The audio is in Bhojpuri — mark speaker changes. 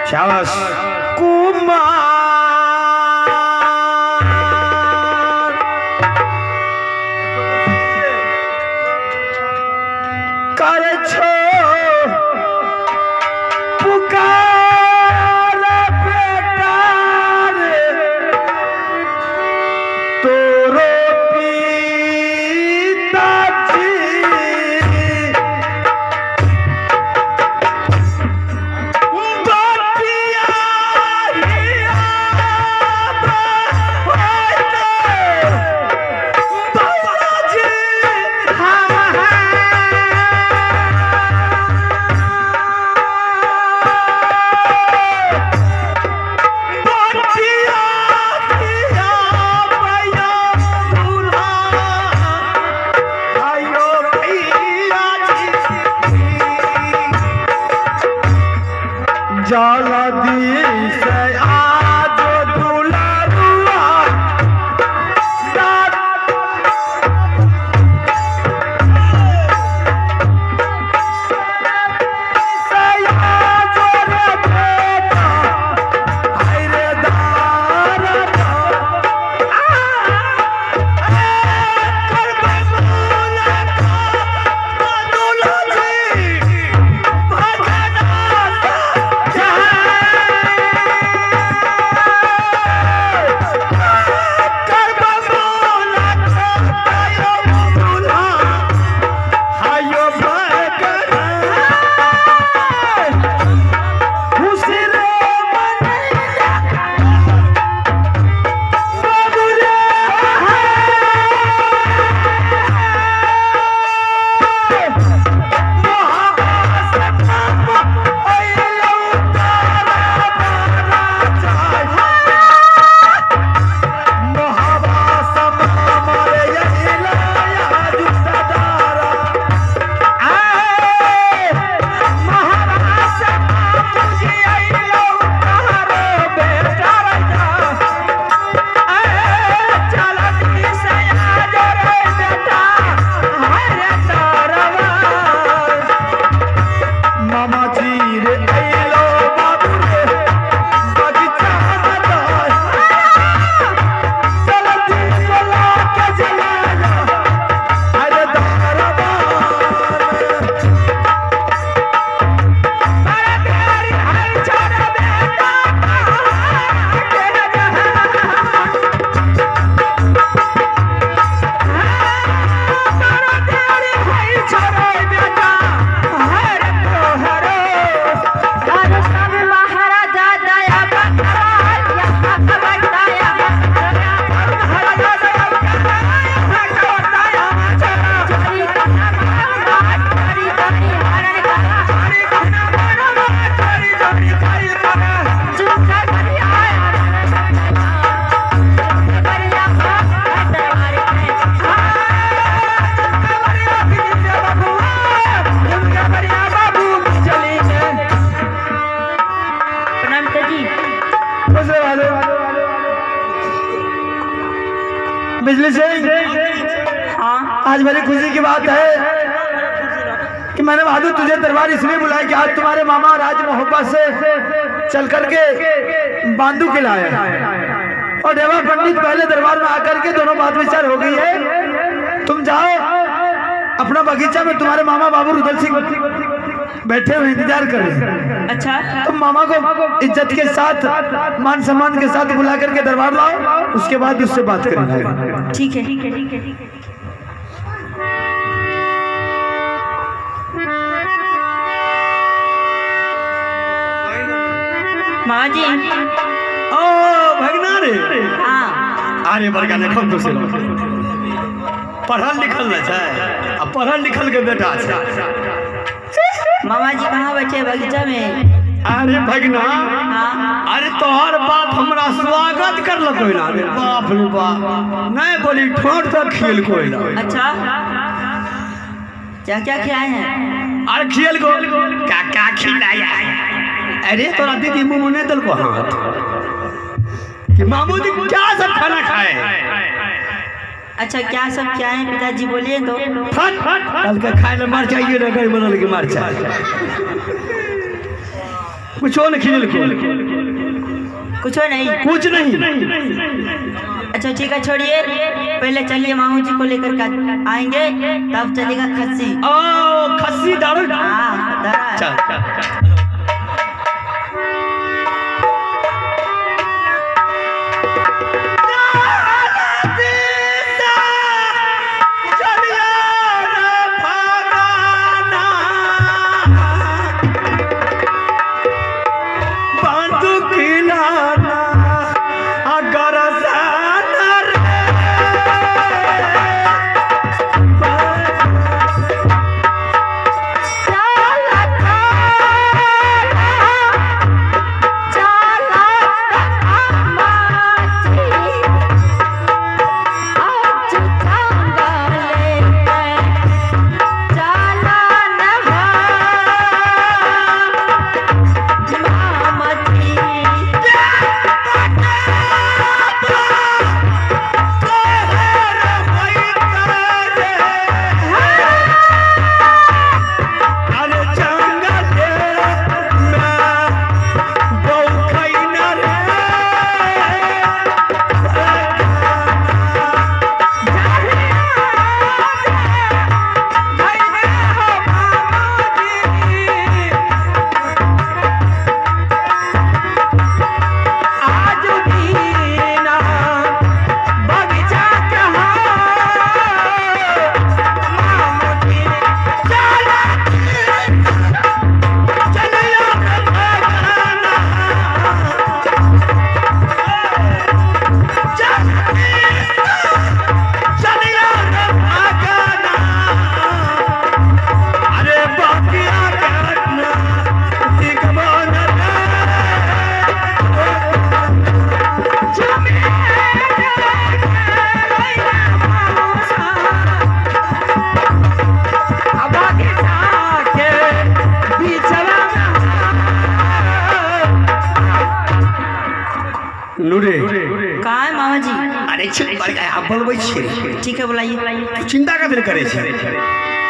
Speaker 1: शाबाश कुमार कर छो पुकार बेटा रे तोरो पिताजी जाला दी से आज दुलारुआ बिजली से आज बड़ी खुशी की बात है कि मैंने बहादुर तुझे दरबार इसलिए बुलाया कि आज तुम्हारे मामा राज मोहब्बत से चल करके बांधू के लाए और देवा पंडित पहले दरबार में आकर के दोनों बात विचार हो गई है। तुम जाओ अपना बगीचा में, तुम्हारे मामा बाबू रुदल सिंह बैठे हुए इंतजार कर रहे हैं।
Speaker 2: अच्छा,
Speaker 1: तुम मामा को इज्जत के साथ मान सम्मान के साथ बुला करके दरबार लाओ, उसके बाद उससे बात करेंगे।
Speaker 2: ठीक है। मामा जी।
Speaker 1: ओ भगना रे।
Speaker 2: हाँ।
Speaker 1: अरे बड़का देखो तो से पढ़ल लिखल न छै, अब पढ़ल लिखल के बेटा छै।
Speaker 2: मामा जी कहाँ बैठे? बगीचा में।
Speaker 1: अरे भगना,
Speaker 2: हाँ।
Speaker 1: अरे तोहर बाप हमरा स्वागत करलको ना रे, बाप रे बाप, नहीं बोली ठोट तक खेल को।
Speaker 2: अच्छा, क्या क्या खिलाए हैं?
Speaker 1: अरे खेल को क्या खिलाया? अरे तोरा दीदी मुंह ने दल को हाथ कि मामू जी क्या सब खाना खाए।
Speaker 2: अच्छा, क्या सब क्या है पिताजी बोलिए तो।
Speaker 1: कल का खाए मर चाहिए ना, बदल के मर चाहिए। कुछ नहीं खिल
Speaker 2: कुछ नहीं।
Speaker 1: कुछ नहीं।
Speaker 2: अच्छा ठीक है, छोड़िए, पहले चलिए मामू जी को लेकर आएंगे, तब चलेगा खस्सी।
Speaker 1: ओ खस्सी दारू।
Speaker 2: हाँ दारू।
Speaker 1: चल
Speaker 2: कहाँ है मामा जी?
Speaker 1: अरे चुप कर गया, बोलबै छी।
Speaker 2: ठीक है, बुलाइए।
Speaker 1: चिंता का दिल करे छे।